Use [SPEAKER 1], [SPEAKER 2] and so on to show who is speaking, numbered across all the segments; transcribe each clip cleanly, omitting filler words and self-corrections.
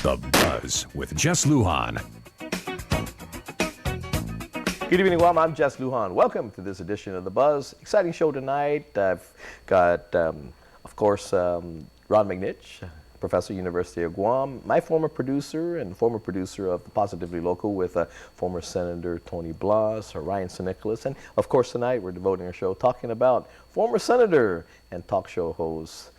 [SPEAKER 1] The Buzz with Jess Lujan.
[SPEAKER 2] Good evening, Guam. I'm Jess Lujan. Welcome to this edition of The Buzz. Exciting show tonight. I've got, of course, Ron McNitch, professor, University of Guam, my former producer and former producer of the Positively Local with former Senator Tony Blas, Ryan St. Nicholas. And, of course, tonight we're devoting our show talking about former Senator and talk show host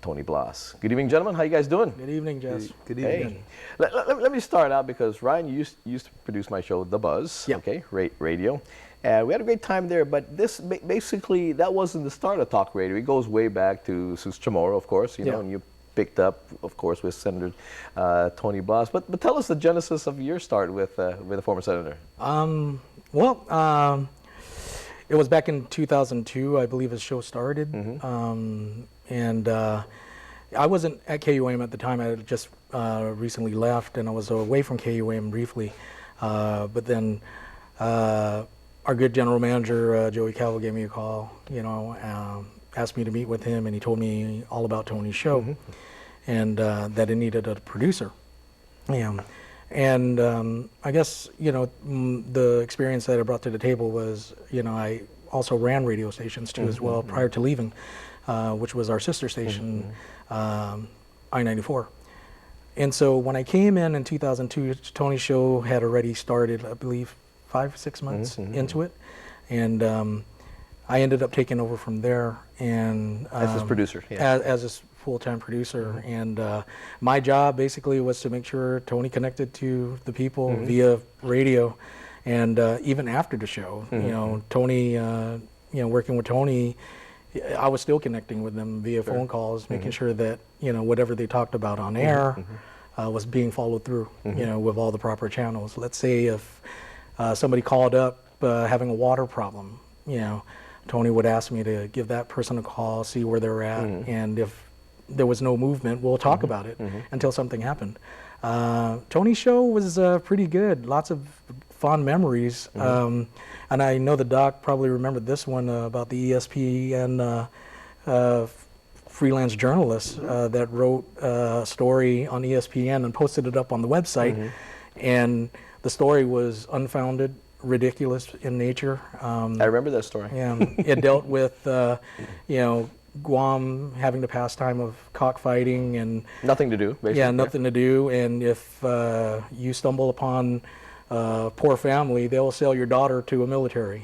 [SPEAKER 2] Tony Blas. Good evening, gentlemen. How you guys doing?
[SPEAKER 3] Good evening, Jess.
[SPEAKER 4] Good evening.
[SPEAKER 2] Hey. Let me start out because Ryan used to produce my show, The Buzz,
[SPEAKER 3] Yep.
[SPEAKER 2] okay, radio. We had a great time there, but this basically, that wasn't the start of talk radio. It goes way back to Sus Chamorro, of course, you know, and you picked up, of course, with Senator Tony Blas. But tell us the genesis of your start with a former senator.
[SPEAKER 3] It was back in 2002, I believe his show started. And I wasn't at KUAM at the time. I had just recently left, and I was away from KUAM briefly. But then our good general manager, Joey Calvo, gave me a call, asked me to meet with him, and he told me all about Tony's show and that it needed a producer. And I guess, the experience that I brought to the table was, I also ran radio stations too as well prior to leaving, which was our sister station, I-94. And so when I came in 2002, Tony's show had already started, I believe, 5-6 months into it. And I ended up taking over from there. And
[SPEAKER 2] As his producer, yeah.
[SPEAKER 3] As his full-time producer. And my job basically was to make sure Tony connected to the people via radio. And even after the show, Tony, working with Tony, I was still connecting with them via phone calls, making sure that, whatever they talked about on air was being followed through, with all the proper channels. Let's say if somebody called up having a water problem, Tony would ask me to give that person a call, see where they're at, and if there was no movement, we'll talk about it until something happened. Tony's show was pretty good, lots of fond memories. And I know the doc probably remembered this one about the ESPN freelance journalist that wrote a story on ESPN and posted it up on the website. And the story was unfounded, ridiculous in nature.
[SPEAKER 2] I remember that story.
[SPEAKER 3] Yeah, it dealt with, Guam having the pastime of cockfighting and
[SPEAKER 2] Nothing to do, basically.
[SPEAKER 3] Yeah, nothing to do. And if you stumble upon a poor family, they'll sell your daughter to a military,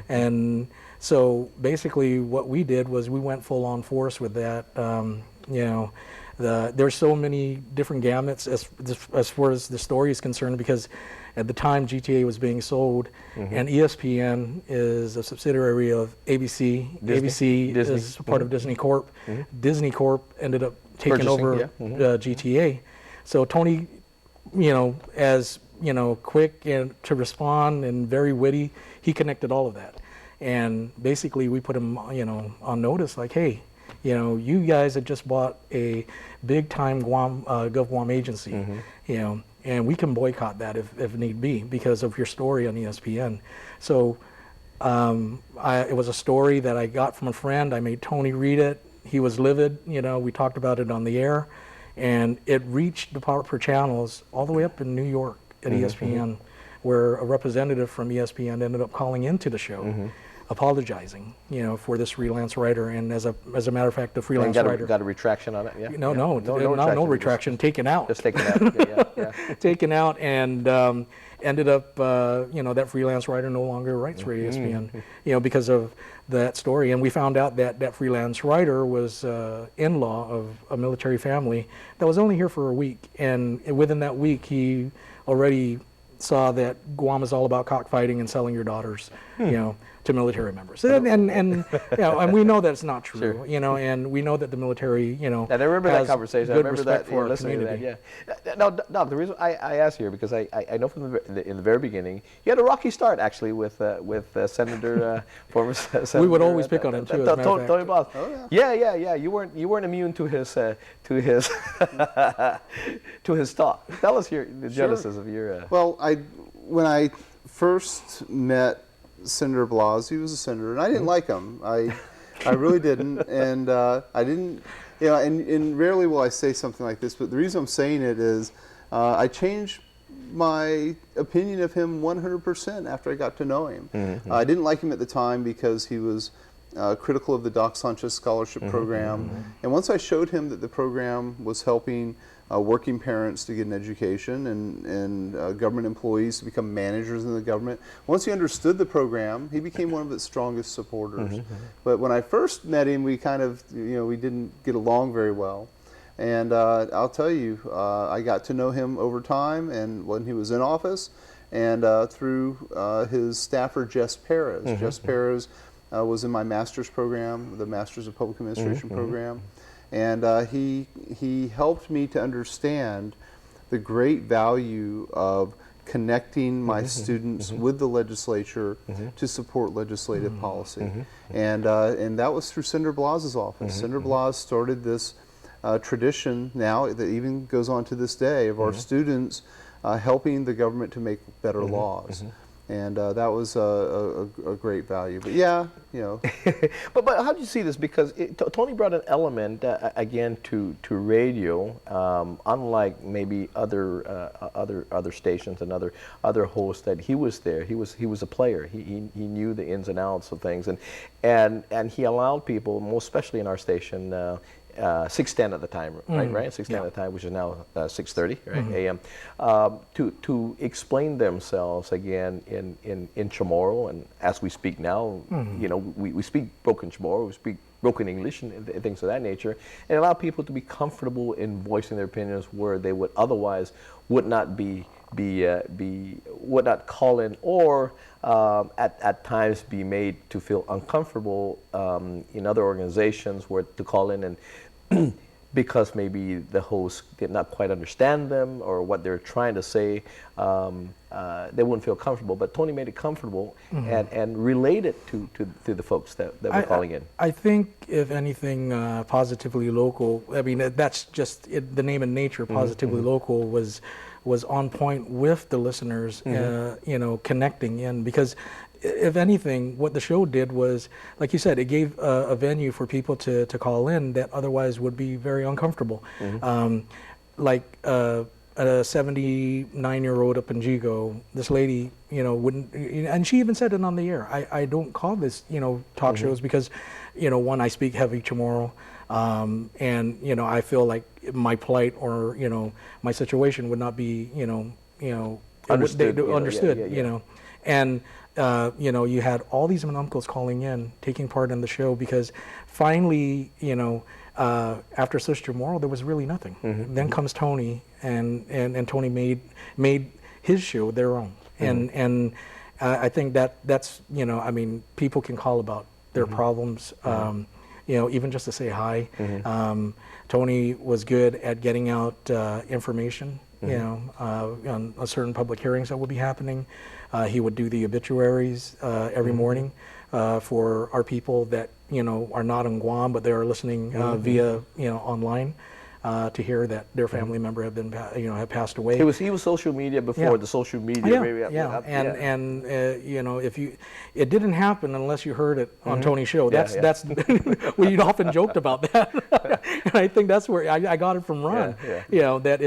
[SPEAKER 3] And so basically what we did was we went full on force with that. There's so many different gamuts as far as the story is concerned, because at the time GTA was being sold, and ESPN is a subsidiary of ABC.
[SPEAKER 2] Disney.
[SPEAKER 3] ABC is part of Disney Corp. Disney Corp ended up taking over GTA. So Tony, as quick and to respond and very witty, he connected all of that. And basically we put him, on notice, like, hey, you guys had just bought a big time GovGuam agency, and we can boycott that if need be because of your story on ESPN. So it was a story that I got from a friend. I made Tony read it. He was livid. We talked about it on the air, and it reached the proper channels all the way up in New York at ESPN, where a representative from ESPN ended up calling into the show, apologizing, for this freelance writer. And as a matter of fact, the freelance writer
[SPEAKER 2] got a retraction on it. Yeah.
[SPEAKER 3] No retraction, taken out.
[SPEAKER 2] Just taken out.
[SPEAKER 3] Taken out, and ended up, that freelance writer no longer writes for ESPN, because of that story. And we found out that freelance writer was in-law of a military family that was only here for a week, and within that week he already saw that Guam is all about cockfighting and selling your daughters, to military members. And we know that's not true, and we know that the military,
[SPEAKER 2] And I remember that conversation.
[SPEAKER 3] Good
[SPEAKER 2] I remember
[SPEAKER 3] respect
[SPEAKER 2] that,
[SPEAKER 3] for our
[SPEAKER 2] listening to
[SPEAKER 3] community.
[SPEAKER 2] that. Yeah. No, the reason I asked here because I know from in the very beginning you had a rocky start actually with Senator former Senator.
[SPEAKER 3] We would always pick on him too. As a matter of fact.
[SPEAKER 2] Tony Blas. Oh, yeah. You weren't immune to his to his talk. Tell us the genesis of your.
[SPEAKER 4] Well, when I first met Senator Blas, he was a senator, and I didn't like him. I really didn't, and I didn't. You know, and rarely will I say something like this, but the reason I'm saying it is I changed my opinion of him 100% after I got to know him. I didn't like him at the time because he was critical of the Doc Sanchez Scholarship Program. And once I showed him that the program was helping working parents to get an education and government employees to become managers in the government, once he understood the program, he became one of its strongest supporters. But when I first met him, we kind of, we didn't get along very well. And I'll tell you, I got to know him over time and when he was in office and through his staffer, Jess Perez. Jess Perez was in my master's program, the Master's of Public Administration program. And he helped me to understand the great value of connecting my students with the legislature to support legislative policy. And that was through Senator Blas's office. Senator Blas started this tradition now that even goes on to this day of our students helping the government to make better laws. And that was a great value. But yeah,
[SPEAKER 2] but how do you see this? Because Tony brought an element again to radio, unlike maybe other stations and other hosts that he was there. He was a player. He knew the ins and outs of things, and he allowed people, most especially in our station. 6:10 at the time, right? 6:10 at the time, which is now 6:30, right, a.m. To explain themselves again in Chamorro, and as we speak now, we speak broken Chamorro, we speak broken English and things of that nature, and allow people to be comfortable in voicing their opinions where they would otherwise would not would not call in, or at times be made to feel uncomfortable in other organizations where to call in and because maybe the host did not quite understand them or what they're trying to say, they wouldn't feel comfortable. But Tony made it comfortable and relate it to the folks that were calling in.
[SPEAKER 3] I think, if anything, Positively Local, I mean, that's just the name and nature. Positively Local was on point with the listeners, connecting in, because if anything, what the show did was, like you said, it gave a venue for people to call in that otherwise would be very uncomfortable. Like a 79-year-old up in Jigo, this lady, wouldn't, and she even said it on the air. I don't call this, talk shows because, one, I speak heavy Chamorro, and I feel like my plight or my situation would not be understood. And you had all these uncles calling in, taking part in the show, because finally, after Sister Chamorro, there was really nothing. Then comes Tony, and Tony made his show their own. And I think that's I mean, people can call about their problems, even just to say hi. Tony was good at getting out information, on certain public hearings that would be happening. He would do the obituaries every morning for our people that are not in Guam, but they are listening via online to hear that their family member had been had passed away.
[SPEAKER 2] He was social media before the social media.
[SPEAKER 3] If it didn't happen unless you heard it on Tony's show. That's we often joked about that, and I think that's where I got it from Ron. That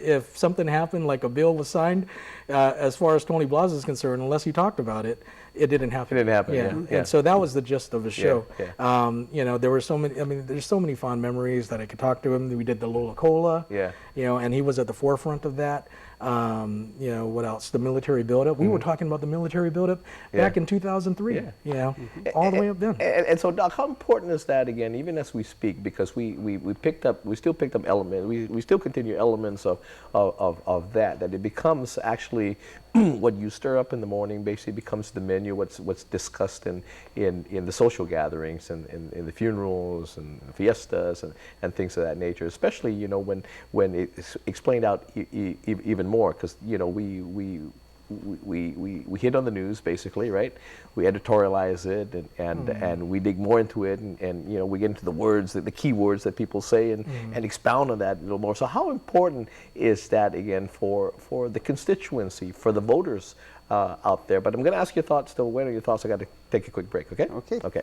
[SPEAKER 3] if something happened, like a bill was signed, as far as Tony Blas is concerned, unless he talked about it, it didn't happen.
[SPEAKER 2] It didn't happen.
[SPEAKER 3] And so that was the gist of the show. There were so many. I mean, there's so many fond memories that I could talk to him. We did the Lola Cola. And he was at the forefront of that. What else? The military buildup. We were talking about the military buildup back in 2003. All the way up then.
[SPEAKER 2] And so, Doc, how important is that again, even as we speak? Because we still picked up elements. We still continue elements of that it becomes actually what you stir up in the morning basically becomes the menu. What's discussed in the social gatherings and in the funerals and fiestas and things of that nature. Especially when it's explained out even more, because we hit on the news basically, right? We editorialize it and we dig more into it and we get into the words, the key words that people say and expound on that a little more. So how important is that again for the constituency, for the voters out there. But I'm going to ask your thoughts still. What are your thoughts? I got to take a quick break, okay?
[SPEAKER 4] Okay.
[SPEAKER 2] Okay.